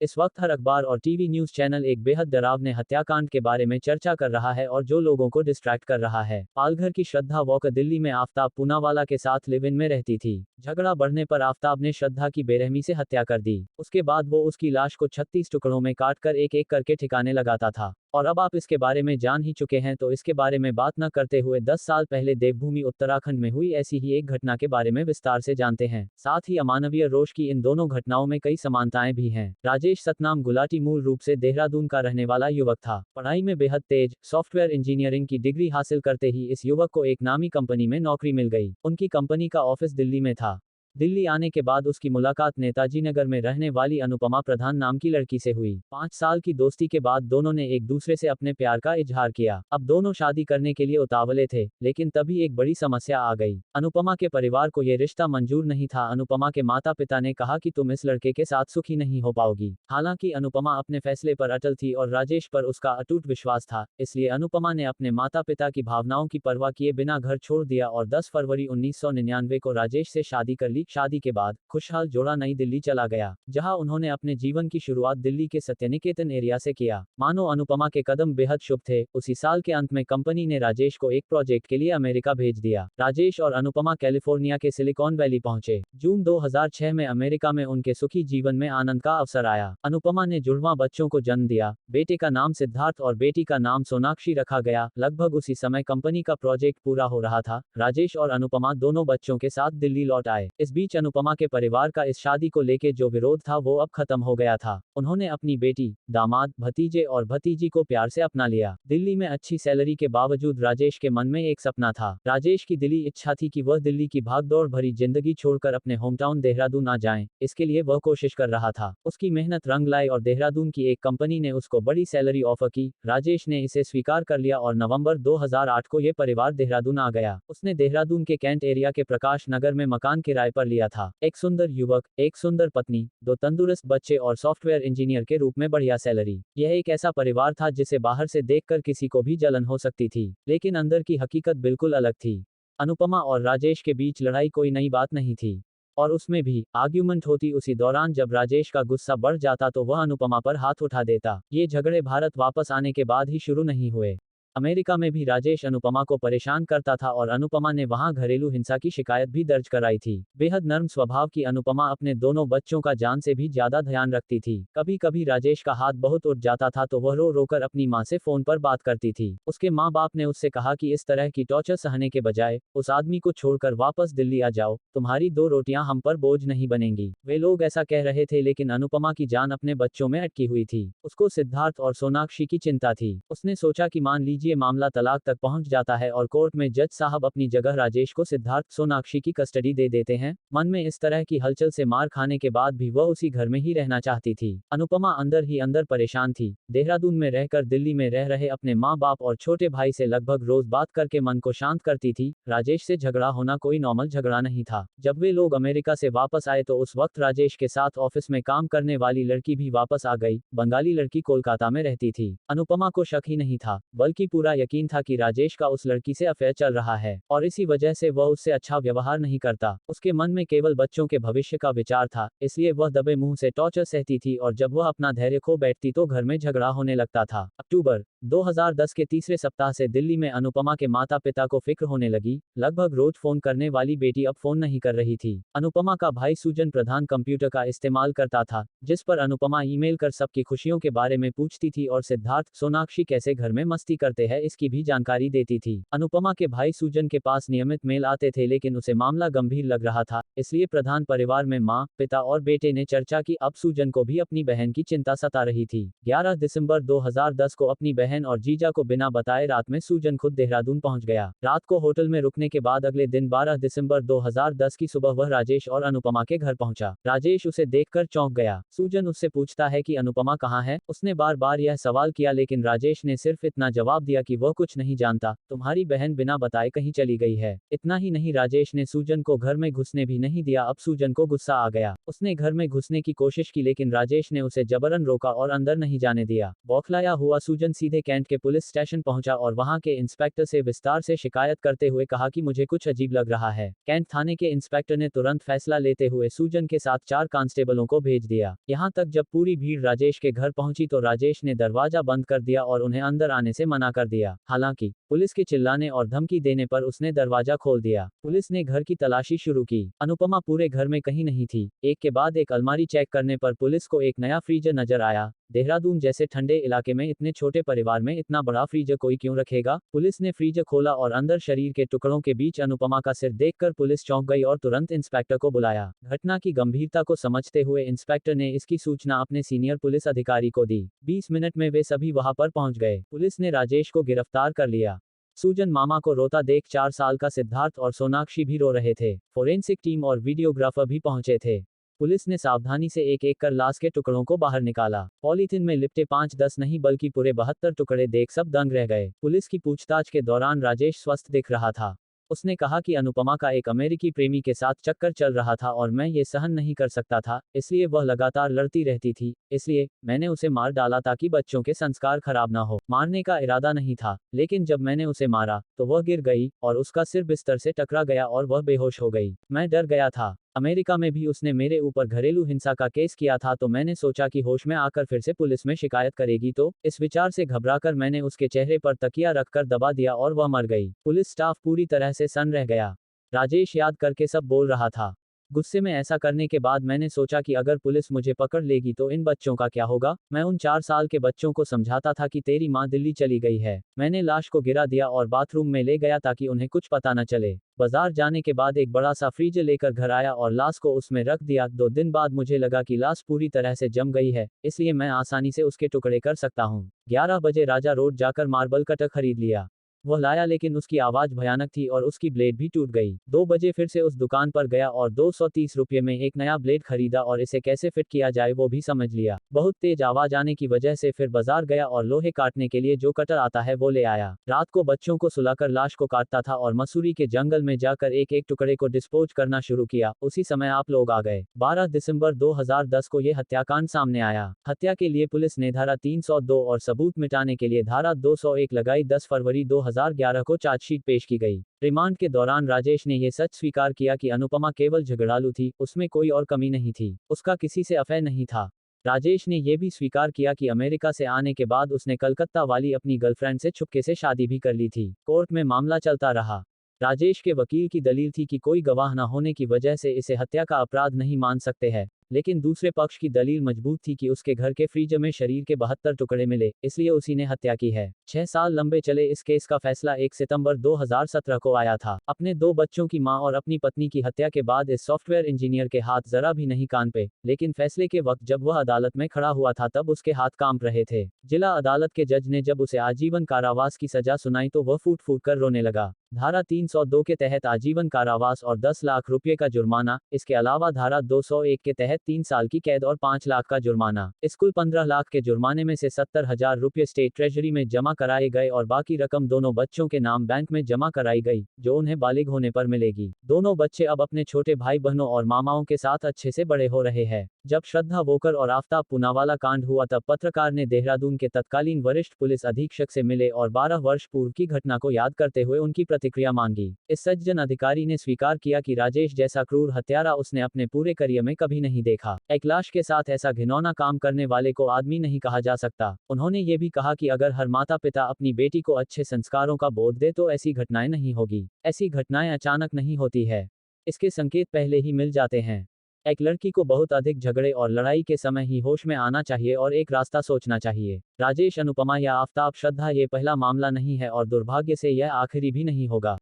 इस वक्त हर अखबार और टीवी न्यूज चैनल एक बेहद डरावने हत्याकांड के बारे में चर्चा कर रहा है और जो लोगों को डिस्ट्रैक्ट कर रहा है। पालघर की श्रद्धा वॉकर दिल्ली में आफ्ताब पूनावाला के साथ लिव इन में रहती थी। झगड़ा बढ़ने पर आफ्ताब ने श्रद्धा की बेरहमी से हत्या कर दी। उसके बाद वो उसकी लाश को 36 टुकड़ों में काटकर एक एक करके ठिकाने लगाता था। और अब आप इसके बारे में जान ही चुके हैं, तो इसके बारे में बात न करते हुए 10 साल पहले देवभूमि उत्तराखंड में हुई ऐसी ही एक घटना के बारे में विस्तार से जानते हैं। साथ ही अमानवीय रोष की इन दोनों घटनाओं में कई समानताएं भी हैं। राजेश सतनाम गुलाटी मूल रूप से देहरादून का रहने वाला युवक था। पढ़ाई में बेहद तेज, सॉफ्टवेयर इंजीनियरिंग की डिग्री हासिल करते ही इस युवक को एक नामी कंपनी में नौकरी मिल गई। उनकी कंपनी का ऑफिस दिल्ली में था। दिल्ली आने के बाद उसकी मुलाकात नेताजी नगर में रहने वाली अनुपमा प्रधान नाम की लड़की से हुई। 5 साल की दोस्ती के बाद दोनों ने एक दूसरे से अपने प्यार का इजहार किया। अब दोनों शादी करने के लिए उतावले थे, लेकिन तभी एक बड़ी समस्या आ गई। अनुपमा के परिवार को ये रिश्ता मंजूर नहीं था। अनुपमा के माता पिता ने कहा कि तुम इस लड़के के साथ सुखी नहीं हो पाओगी। हालांकि अनुपमा अपने फैसले पर अटल थी और राजेश पर उसका अटूट विश्वास था, इसलिए अनुपमा ने अपने माता पिता की भावनाओं की परवाह किए बिना घर छोड़ दिया और 10 फरवरी 1999 को राजेश से शादी कर ली। शादी के बाद खुशहाल जोड़ा नई दिल्ली चला गया, जहां उन्होंने अपने जीवन की शुरुआत दिल्ली के सत्यनिकेतन एरिया से किया। मानो अनुपमा के कदम बेहद शुभ थे। उसी साल के अंत में कंपनी ने राजेश को एक प्रोजेक्ट के लिए अमेरिका भेज दिया। राजेश और अनुपमा कैलिफोर्निया के सिलिकॉन वैली पहुंचे। जून 2006 में अमेरिका में उनके सुखी जीवन में आनंद का अवसर आया। अनुपमा ने जुड़वा बच्चों को जन्म दिया। बेटे का नाम सिद्धार्थ और बेटी का नाम सोनाक्षी रखा गया। लगभग उसी समय कंपनी का प्रोजेक्ट पूरा हो रहा था। राजेश और अनुपमा दोनों बच्चों के साथ दिल्ली लौट आए। इस बीच अनुपमा के परिवार का इस शादी को लेकर जो विरोध था वो अब खत्म हो गया था। उन्होंने अपनी बेटी, दामाद, भतीजे और भतीजी को प्यार से अपना लिया। दिल्ली में अच्छी सैलरी के बावजूद राजेश के मन में एक सपना था। राजेश की दिली इच्छा थी कि वह दिल्ली की भागदौड़ भरी जिंदगी छोड़कर अपने होमटाउन देहरादून आ जाएं। इसके लिए वह कोशिश कर रहा था। उसकी मेहनत रंग लाई और देहरादून की एक कंपनी ने उसको बड़ी सैलरी ऑफर की। राजेश ने इसे स्वीकार कर लिया और नवंबर 2008 को यह परिवार देहरादून आ गया। उसने देहरादून के कैंट एरिया के प्रकाश नगर में मकान किराए पर लिया था। एक सुंदर युवक, एक सुंदर पत्नी, 2 तंदुरुस्त बच्चे और सॉफ्टवेयर इंजीनियर के रूप में बढ़िया सैलरी। यह एक ऐसा परिवार था जिसे बाहर से देखकर किसी को भी जलन हो सकती थी, लेकिन अंदर की हकीकत बिल्कुल अलग थी। अनुपमा और राजेश के बीच लड़ाई कोई नई बात नहीं थी, और उसमें भी आर्ग्यूमेंट होती उसी दौरान जब राजेश का गुस्सा बढ़ जाता तो वह अनुपमा पर हाथ उठा देता। ये झगड़े भारत वापस आने के बाद ही शुरू नहीं हुए। अमेरिका में भी राजेश अनुपमा को परेशान करता था और अनुपमा ने वहां घरेलू हिंसा की शिकायत भी दर्ज कराई थी। बेहद नर्म स्वभाव की अनुपमा अपने दोनों बच्चों का जान से भी ज्यादा ध्यान रखती थी। कभी कभी राजेश का हाथ बहुत उठ जाता था तो वह रो रोकर अपनी मां से फोन पर बात करती थी। उसके माँ बाप ने उससे कहा कि इस तरह की टॉर्चर सहने के बजाय उस आदमी को छोड़कर वापस दिल्ली आ जाओ, तुम्हारी 2 रोटियां हम पर बोझ नहीं बनेंगी। वे लोग ऐसा कह रहे थे, लेकिन अनुपमा की जान अपने बच्चों में अटकी हुई थी। उसको सिद्धार्थ और सोनाक्षी की चिंता थी। उसने सोचा कि मान लीजिए मामला तलाक तक पहुंच जाता है और कोर्ट में जज साहब अपनी जगह राजेश को सिद्धार्थ, सोनाक्षी की कस्टडी दे देते हैं। मन में इस तरह की हलचल से मार खाने के बाद भी वह उसी घर में ही रहना चाहती थी। अनुपमा अंदर ही अंदर परेशान थी। देहरादून में रहकर दिल्ली में रह रहे अपने माँ बाप और छोटे भाई से लगभग रोज बात करके मन को शांत करती थी। राजेश से झगड़ा होना कोई नॉर्मल झगड़ा नहीं था। जब वे लोग अमेरिका से वापस आए तो उस वक्त राजेश के साथ ऑफिस में काम करने वाली लड़की भी वापस आ गई। बंगाली लड़की कोलकाता में रहती थी। अनुपमा को शक ही नहीं था, बल्कि पूरा यकीन था कि राजेश का उस लड़की से अफेयर चल रहा है और इसी वजह से वह उससे अच्छा व्यवहार नहीं करता। उसके मन में केवल बच्चों के भविष्य का विचार था, इसलिए वह दबे मुंह से टॉर्चर सहती थी और जब वह अपना धैर्य खो बैठती तो घर में झगड़ा होने लगता था। अक्टूबर 2010 के तीसरे सप्ताह से दिल्ली में अनुपमा के माता पिता को फिक्र होने लगी। लगभग रोज फोन करने वाली बेटी अब फोन नहीं कर रही थी। अनुपमा का भाई सुजन प्रधान कंप्यूटर का इस्तेमाल करता था, जिस पर अनुपमा ईमेल कर सबकी खुशियों के बारे में पूछती थी और सिद्धार्थ, सोनाक्षी कैसे घर में मस्ती करते हैं इसकी भी जानकारी देती थी। अनुपमा के भाई सुजन के पास नियमित मेल आते थे, लेकिन उसे मामला गंभीर लग रहा था, इसलिए प्रधान परिवार में माँ, पिता और बेटे ने चर्चा की। अब सुजन को भी अपनी बहन की चिंता सता रही थी। 11 दिसंबर 2010 को अपनी बहन और जीजा को बिना बताए रात में सुजन खुद देहरादून पहुंच गया। रात को होटल में रुकने के बाद अगले दिन 12 दिसंबर 2010 की सुबह वह राजेश और अनुपमा के घर पहुंचा। राजेश उसे देखकर चौंक गया। सुजन उससे पूछता है कि अनुपमा कहाँ है। उसने बार बार यह सवाल किया, लेकिन राजेश ने सिर्फ इतना जवाब दिया कि वह कुछ नहीं जानता, तुम्हारी बहन बिना बताए कहीं चली गई है। इतना ही नहीं, राजेश ने सुजन को घर में घुसने भी नहीं दिया। अब सूजन को गुस्सा आ गया। उसने घर में घुसने की कोशिश की लेकिन राजेश ने उसे जबरन रोका और अंदर नहीं जाने दिया। बौखलाया हुआ सूजन सीधे कैंट के पुलिस स्टेशन पहुंचा और वहां के इंस्पेक्टर से विस्तार से शिकायत करते हुए कहा कि मुझे कुछ अजीब लग रहा है। कैंट थाने के इंस्पेक्टर ने तुरंत फैसला लेते हुए सूजन के साथ 4 कांस्टेबलों को भेज दिया। यहां तक जब पूरी भीड़ राजेश के घर पहुंची तो राजेश ने दरवाजा बंद कर दिया और उन्हें अंदर आने से मना कर दिया। हालांकि पुलिस के चिल्लाने और धमकी देने पर उसने दरवाजा खोल दिया। पुलिस ने घर की तलाशी शुरू की। अनुपमा पूरे घर में कहीं नहीं थी। एक के बाद एक अलमारी चेक करने पर पुलिस को एक नया फ्रीजर नजर आया। देहरादून जैसे ठंडे इलाके में इतने छोटे परिवार में इतना बड़ा फ्रीजर कोई क्यों रखेगा? पुलिस ने फ्रीजर खोला और अंदर शरीर के टुकड़ों के बीच अनुपमा का सिर देखकर पुलिस चौंक गई और तुरंत इंस्पेक्टर को बुलाया। घटना की गंभीरता को समझते हुए इंस्पेक्टर ने इसकी सूचना अपने सीनियर पुलिस अधिकारी को दी। 20 मिनट में वे सभी वहां पर पहुंच गए। पुलिस ने राजेश को गिरफ्तार कर लिया। सूजन मामा को रोता देख 4 साल का सिद्धार्थ और सोनाक्षी भी रो रहे थे। फोरेंसिक टीम और वीडियोग्राफर भी पहुंचे थे। पुलिस ने सावधानी से एक एक कर लाश के टुकड़ों को बाहर निकाला। पॉलीथिन में लिपटे 5-10 नहीं बल्कि पूरे 72 टुकड़े देख सब दंग रह गए। पुलिस की पूछताछ के दौरान राजेश स्वस्थ दिख रहा था। उसने कहा कि अनुपमा का एक अमेरिकी प्रेमी के साथ चक्कर चल रहा था और मैं ये सहन नहीं कर सकता था, इसलिए वह लगातार लड़ती रहती थी, इसलिए मैंने उसे मार डाला ताकि बच्चों के संस्कार खराब ना हो। मारने का इरादा नहीं था, लेकिन जब मैंने उसे मारा तो वह गिर गई और उसका सिर बिस्तर से टकरा गया और वह बेहोश हो गई। मैं डर गया था। अमेरिका में भी उसने मेरे ऊपर घरेलू हिंसा का केस किया था तो मैंने सोचा कि होश में आकर फिर से पुलिस में शिकायत करेगी तो इस विचार से घबराकर मैंने उसके चेहरे पर तकिया रखकर दबा दिया और वह मर गई। पुलिस स्टाफ पूरी तरह से सन्न रह गया। राजेश याद करके सब बोल रहा था। गुस्से में ऐसा करने के बाद मैंने सोचा कि अगर पुलिस मुझे पकड़ लेगी तो इन बच्चों का क्या होगा? मैं उन 4 साल के बच्चों को समझाता था कि तेरी माँ दिल्ली चली गई है। मैंने लाश को गिरा दिया और बाथरूम में ले गया ताकि उन्हें कुछ पता न चले। बाजार जाने के बाद एक बड़ा सा फ्रीजर लेकर घर आया और लाश को उसमें रख दिया। 2 दिन बाद मुझे लगा कि लाश पूरी तरह से जम गई है, इसलिए मैं आसानी से उसके टुकड़े कर सकता हूँ। 11 बजे राजा रोड जाकर मार्बल कटर खरीद लिया। वह लाया लेकिन उसकी आवाज भयानक थी और उसकी ब्लेड भी टूट गई। 2 बजे फिर से उस दुकान पर गया और 230 रुपये में एक नया ब्लेड खरीदा और इसे कैसे फिट किया जाए वो भी समझ लिया। बहुत तेज आवाज आने की वजह से फिर बाजार गया और लोहे काटने के लिए जो कटर आता है वो ले आया। रात को बच्चों को सुलाकर लाश को काटता था और मसूरी के जंगल में जाकर एक एक टुकड़े को डिस्पोज करना शुरू किया। उसी समय आप लोग आ गए। 12 दिसंबर 2010 को ये हत्याकांड सामने आया। हत्या के लिए पुलिस ने धारा 302 और सबूत मिटाने के लिए धारा 201 लगाई। 10 फरवरी 2011 को चार्जशीट पेश की गई। रिमांड के दौरान राजेश ने यह सच स्वीकार किया कि अनुपमा केवल झगड़ालू थी, उसमें कोई और कमी नहीं थी। उसका किसी से अफेयर नहीं था। राजेश ने यह भी स्वीकार किया कि अमेरिका से आने के बाद उसने कलकत्ता वाली अपनी गर्लफ्रेंड से चुपके से शादी भी कर ली थी। कोर्ट में मामला चलता रहा। राजेश के वकील की दलील थी कि कोई गवाह न होने की वजह से इसे हत्या का अपराध नहीं मान सकते हैं, लेकिन दूसरे पक्ष की दलील मजबूत थी कि उसके घर के फ्रीजर में शरीर के 72 टुकड़े मिले, इसलिए उसी ने हत्या की है। 6 साल लंबे चले इस केस का फैसला 1 सितंबर 2017 को आया था। अपने 2 बच्चों की मां और अपनी पत्नी की हत्या के बाद इस सॉफ्टवेयर इंजीनियर के हाथ जरा भी नहीं कान पे, लेकिन फैसले के वक्त जब वह अदालत में खड़ा हुआ था तब उसके हाथ कांप रहे थे। जिला अदालत के जज ने जब उसे आजीवन कारावास की सजा सुनाई तो वह फूट फूट कर रोने लगा। धारा 302 के तहत आजीवन कारावास और 10 लाख रुपये का जुर्माना, इसके अलावा धारा 201 के तहत 3 साल की कैद और 5 लाख का जुर्माना। इस कुल 15 लाख के जुर्माने में से 70,000 रुपये स्टेट ट्रेजरी में जमा कराए गए और बाकी रकम दोनों बच्चों के नाम बैंक में जमा कराई गई, जो उन्हें बालिग होने पर मिलेगी। दोनों बच्चे अब अपने छोटे भाई बहनों और मामाओं के साथ अच्छे से बड़े हो रहे हैं। जब श्रद्धा वोकर और आफ्ताब पूनावाला कांड हुआ तब पत्रकार ने देहरादून के तत्कालीन वरिष्ठ पुलिस अधीक्षक से मिले और 12 वर्ष पूर्व की घटना को याद करते हुए उनकी प्रतिक्रिया मांगी। इस सज्जन अधिकारी ने स्वीकार किया कि राजेश जैसा क्रूर हत्यारा उसने अपने पूरे करियर में कभी नहीं देखा। एक लाश के साथ ऐसा घिनौना काम करने वाले को आदमी नहीं कहा जा सकता। उन्होंने ये भी कहा कि अगर हर माता पिता अपनी बेटी को अच्छे संस्कारों का बोध दे तो ऐसी घटनाएं नहीं होगी। ऐसी घटनाएं अचानक नहीं होती है, इसके संकेत पहले ही मिल जाते हैं। एक लड़की को बहुत अधिक झगड़े और लड़ाई के समय ही होश में आना चाहिए और एक रास्ता सोचना चाहिए। राजेश, अनुपमा या आफ्ताब, श्रद्धा ये पहला मामला नहीं है और दुर्भाग्य से यह आखिरी भी नहीं होगा।